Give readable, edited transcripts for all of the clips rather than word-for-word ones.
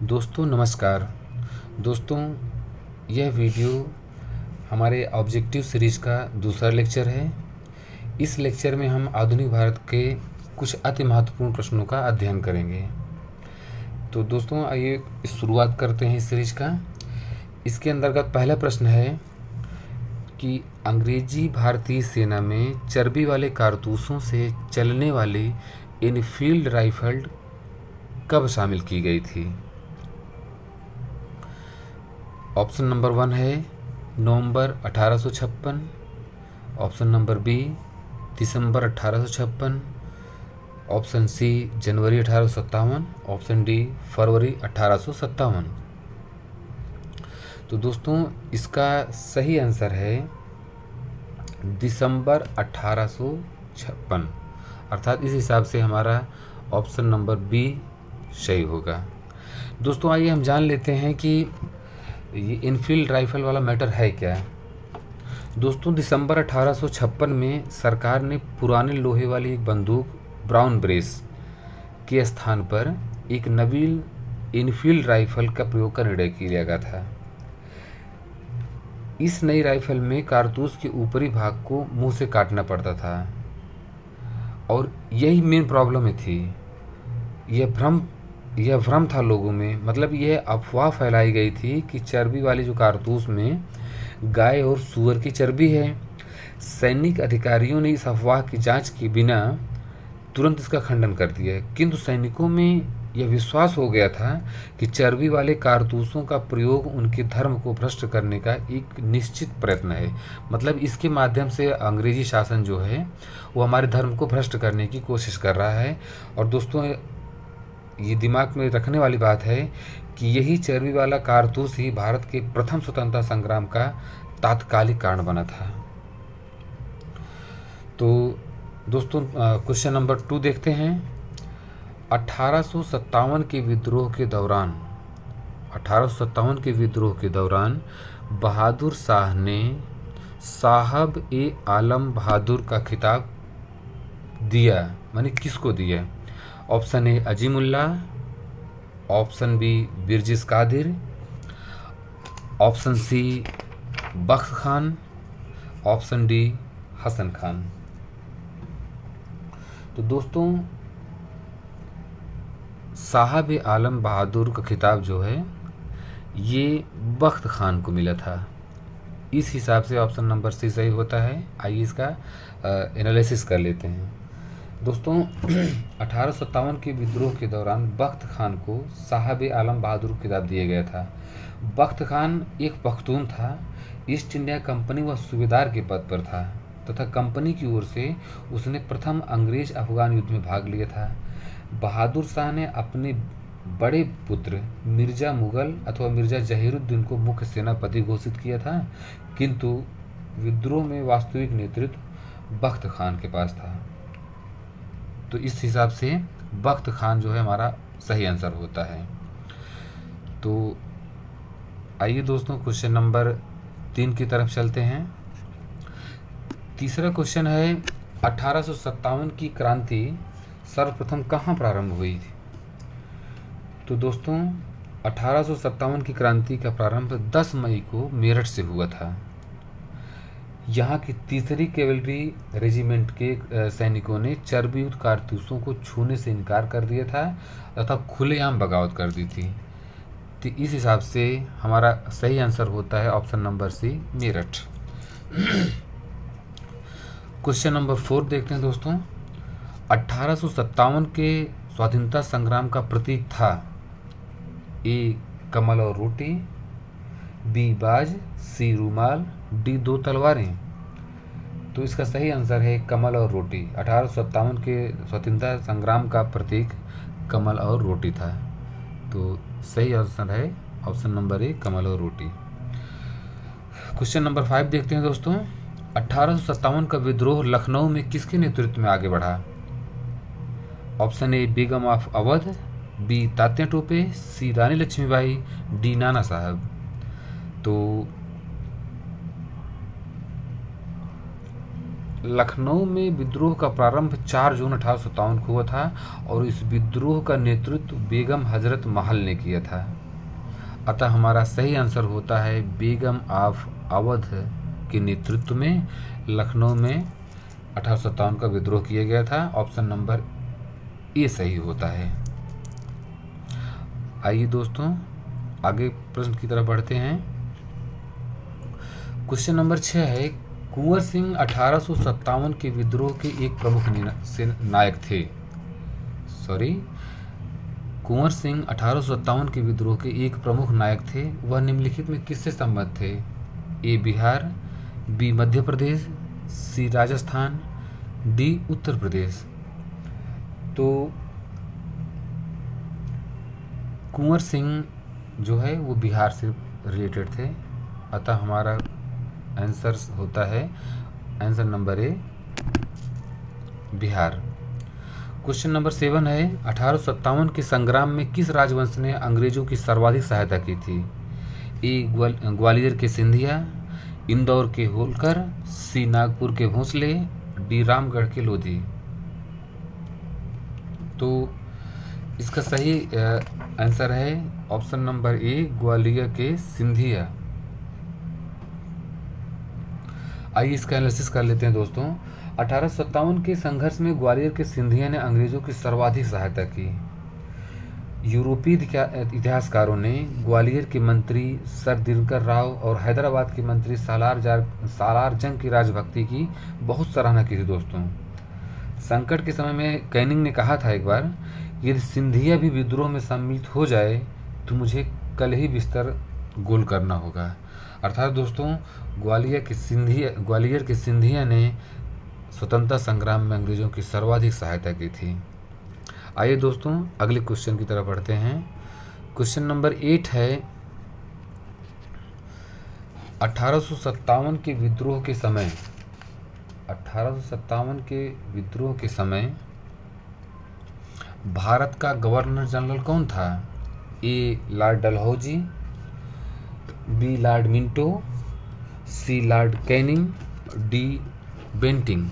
दोस्तों नमस्कार। दोस्तों, यह वीडियो हमारे ऑब्जेक्टिव सीरीज का दूसरा लेक्चर है। इस लेक्चर में हम आधुनिक भारत के कुछ अति महत्वपूर्ण प्रश्नों का अध्ययन करेंगे। तो दोस्तों आइए शुरुआत करते हैं इस सीरीज का। इसके अंतर्गत पहला प्रश्न है कि अंग्रेजी भारतीय सेना में चर्बी वाले कारतूसों से चलने वाली इनफील्ड राइफल कब शामिल की गई थी? ऑप्शन नंबर 1 है नवंबर 1856, ऑप्शन नंबर बी दिसंबर 1856, ऑप्शन सी जनवरी 1857, ऑप्शन डी फरवरी 1857। तो दोस्तों इसका सही आंसर है दिसंबर 1856, अर्थात इस हिसाब से हमारा ऑप्शन नंबर बी सही होगा। दोस्तों आइए हम जान लेते हैं कि ये इनफील्ड राइफल वाला मैटर है क्या। दोस्तों दिसंबर 1856 में सरकार ने पुराने लोहे वाली एक बंदूक ब्राउन ब्रेस के स्थान पर एक नवीन इनफील्ड राइफल का प्रयोग का निर्णय किया गया था। इस नई राइफल में कारतूस के ऊपरी भाग को मुंह से काटना पड़ता था और यही मेन प्रॉब्लम थी। यह भ्रम था लोगों में, मतलब यह अफवाह फैलाई गई थी कि चर्बी वाली जो कारतूस में गाय और सूअर की चर्बी है। सैनिक अधिकारियों ने इस अफवाह की जांच के बिना तुरंत इसका खंडन कर दिया, किंतु सैनिकों में यह विश्वास हो गया था कि चर्बी वाले कारतूसों का प्रयोग उनके धर्म को भ्रष्ट करने का एक निश्चित प्रयत्न है। मतलब इसके माध्यम से अंग्रेजी शासन जो है वो हमारे धर्म को भ्रष्ट करने की कोशिश कर रहा है। और दोस्तों ये दिमाग में रखने वाली बात है कि यही चर्बी वाला कारतूस ही भारत के प्रथम स्वतंत्रता संग्राम का तात्कालिक कारण बना था। तो दोस्तों क्वेश्चन नंबर 2 देखते हैं। 1857 के विद्रोह के दौरान बहादुर शाह ने साहब ए आलम बहादुर का खिताब दिया, माने किसको दिया? Option A Azimullah, option B Birjis Qadir, option C Bakhsh Khan, option D Hasan Khan. तो दोस्तों साहब ए आलम बहादुर का खिताब जो है ये बख्त खान को मिला था। इस हिसाब से ऑप्शन नंबर सी सही होता है। आइए इसका एनालिसिस कर लेते हैं। दोस्तों 1857 के विद्रोह के दौरान बख्त खान को साहब ए आलम बहादुर खिताब दिया गया था। बख्त खान एक पख्तून था, ईस्ट इंडिया कंपनी व सूबेदार के पद पर था तथा कंपनी की ओर से उसने प्रथम अंग्रेज अफगान युद्ध में भाग लिया था। बहादुर शाह ने अपने बड़े पुत्र मिर्जा मुगल अथवा मिर्जा जहीरुद्दीन को मुख्य सेनापति घोषित किया था, किंतु विद्रोह में वास्तविक नेतृत्व बख्त खान के पास था। तो इस हिसाब से बख्त खान जो है हमारा सही आंसर होता है। तो आइए दोस्तों क्वेश्चन नंबर 3 की तरफ चलते हैं। तीसरा क्वेश्चन है 1857 की क्रांति सर्वप्रथम कहाँ प्रारंभ हुई थी? तो दोस्तों 1857 की क्रांति का प्रारंभ 10 मई को मेरठ से हुआ था। यहाँ की तीसरी कैवलरी रेजिमेंट के सैनिकों ने चर्बीयुक्त कारतूसों को छूने से इनकार कर दिया था तथा खुलेआम बगावत कर दी थी। तो इस हिसाब से हमारा सही आंसर होता है option number C Meerut. Question number 4 देखते हैं दोस्तों। 1857 के स्वाधीनता संग्राम का प्रतीक था ए कमल और रोटी, बी बाज, सी रूमाल, डी 2 तलवारें। तो इसका सही आंसर है कमल और रोटी। 1857 के स्वतंत्रता संग्राम का प्रतीक कमल और रोटी था। तो सही आंसर है ऑप्शन नंबर ए कमल और रोटी। क्वेश्चन नंबर 5 देखते हैं दोस्तों। 1857 का विद्रोह लखनऊ में किसके नेतृत्व में आगे बढ़ा? Option A Begum of Awadh, B Tatya Tope, C Rani Lakshmibai, D Nana Sahib. तो लखनऊ में विद्रोह का प्रारंभ 4 जून 1857 को हुआ था और इस विद्रोह का नेतृत्व बेगम हजरत महल ने किया था। अतः हमारा सही आंसर होता है बेगम ऑफ अवध के नेतृत्व में लखनऊ में 1857 का विद्रोह किया गया था। ऑप्शन नंबर ए सही होता है। आइए दोस्तों आगे प्रश्न की तरफ बढ़ते हैं। क्वेश्चन नंबर 6 है, कुंवर सिंह 1857 के विद्रोह के एक प्रमुख नायक थे। कुंवर सिंह 1857 के विद्रोह के एक प्रमुख नायक थे। वह निम्नलिखित में किससे संबद्ध थे? ए बिहार, बी मध्य प्रदेश, सी राजस्थान, डी उत्तर प्रदेश। तो कुंवर सिंह जो है वो बिहार से रिलेटेड थे, अतः हमारा आंसर होता है answer number A Bihar. Question number 7 है, 1857 के संग्राम में किस राजवंश ने अंग्रेजों की सर्वाधिक सहायता की थी? ए ग्वालियर के सिंधिया, इंदौर के होलकर, सी नागपुर के भोंसले, डी रामगढ़ के लोधी। तो इसका सही आंसर है ऑप्शन नंबर ए ग्वालियर के सिंधिया। आइए इसका एनालिसिस कर लेते हैं दोस्तों। 1857 के संघर्ष में ग्वालियर के सिंधिया ने अंग्रेजों की सर्वाधिक सहायता की। यूरोपीय इतिहासकारों ने ग्वालियर के मंत्री सर दिनकर राव और हैदराबाद के मंत्री सालार जंग की राजभक्ति की बहुत सराहना की थी दोस्तों। संकट के समय में कैनिंग ने कहा था एक बार, यदि सिंधिया भी विद्रोह में सम्मिलित हो जाए तो मुझे कल ही बिस्तर गोल करना होगा। अर्थात दोस्तों ग्वालियर के सिंधिया ने स्वतंत्रता संग्राम में अंग्रेजों की सर्वाधिक सहायता की थी। आइए दोस्तों अगले क्वेश्चन की तरफ बढ़ते हैं। क्वेश्चन नंबर 8 है, 1857 के विद्रोह के समय भारत का गवर्नर जनरल कौन था? A lord Dalhousie, B lord Minto, C Lord Canning, D Bentinck.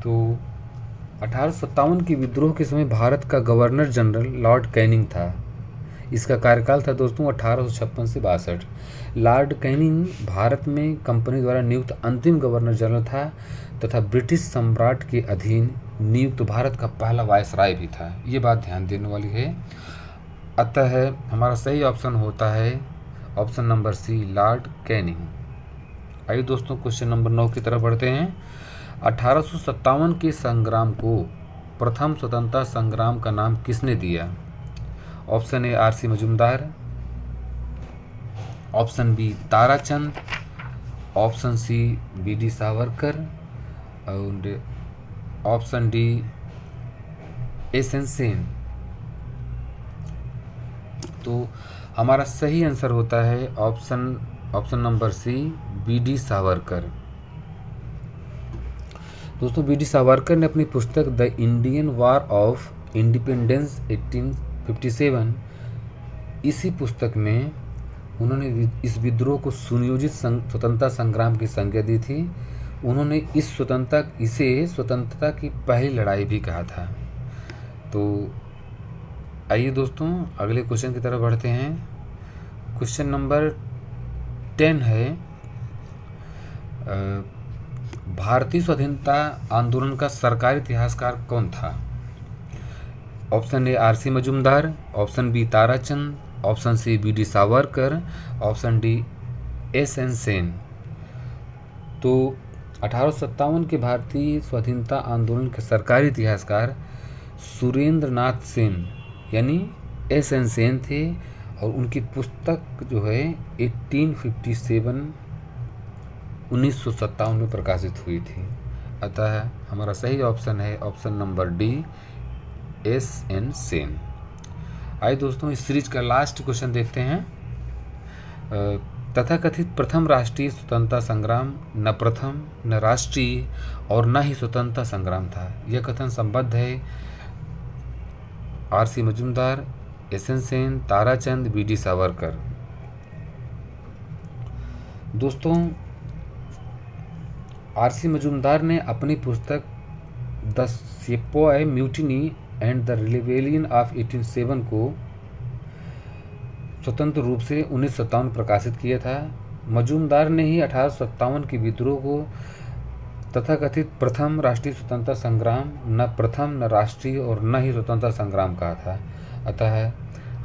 तो 1857 के विद्रोह के समय भारत का गवर्नर जनरल लॉर्ड कैनिंग था। इसका कार्यकाल था दोस्तों 1856 से 62। लॉर्ड कैनिंग भारत में कंपनी द्वारा नियुक्त अंतिम गवर्नर जनरल था तथा ब्रिटिश सम्राट के अधीन नियुक्त भारत का पहला वायसराय भी था। ये बात ध्यान देने वाली है। अतः हमारा सही ऑप्शन होता है option number C Lord Canning. आइए दोस्तों क्वेश्चन नंबर 9 की तरफ बढ़ते हैं। 1857 के संग्राम को प्रथम स्वतंत्रता संग्राम का नाम किसने दिया? Option A R C Majumdar, option B Tarachand, option C B D Savarkar और option D S N Sen. तो हमारा सही आंसर होता है option number C B D Savarkar. दोस्तों बी डी सावरकर ने अपनी पुस्तक the Indian war of independence 1857 इसी पुस्तक में उन्होंने इस विद्रोह को सुनियोजित स्वतंत्रता संग्राम की संज्ञा दी थी। उन्होंने इसे स्वतंत्रता की पहली लड़ाई भी कहा था। तो आइए दोस्तों अगले क्वेश्चन की तरफ बढ़ते हैं। क्वेश्चन नंबर 10 है, भारतीय स्वाधीनता आंदोलन का सरकारी इतिहासकार कौन था? Option A R C Majumdar, option B Tarachand, option C B D Savarkar, option D S N Sen. तो 1857 के भारतीय स्वाधीनता आंदोलन के सरकारी इतिहासकार सुरेंद्र नाथ सेन यानी एस एन सेन थे और उनकी पुस्तक जो है 1957 में प्रकाशित हुई थी। अतः हमारा सही ऑप्शन है option number D S N Sen. आइए दोस्तों इस सीरीज का लास्ट क्वेश्चन देखते हैं। तथाकथित प्रथम राष्ट्रीय स्वतंत्रता संग्राम न प्रथम न राष्ट्रीय और न ही स्वतंत्रता संग्राम था। यह कथन संबद्ध है R C Majumdar, S N Sen, Tarachand, B D Savarkar. दोस्तों आर.सी. मजूमदार ने अपनी पुस्तक the sepoy mutiny and the rebellion of 1807 को स्वतंत्र रूप से 1957 प्रकाशित किया था। मजूमदार ने ही 1857 के विद्रोह को तथाकथित प्रथम राष्ट्रीय स्वतंत्रता संग्राम, न प्रथम, न राष्ट्रीय और न ही स्वतंत्रता संग्राम कहा था। अतः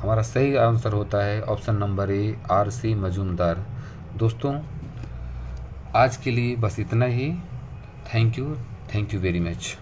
हमारा सही आंसर होता है option number A, R C. Majumdar. दोस्तों, आज के लिए बस इतना ही। Thank you very much.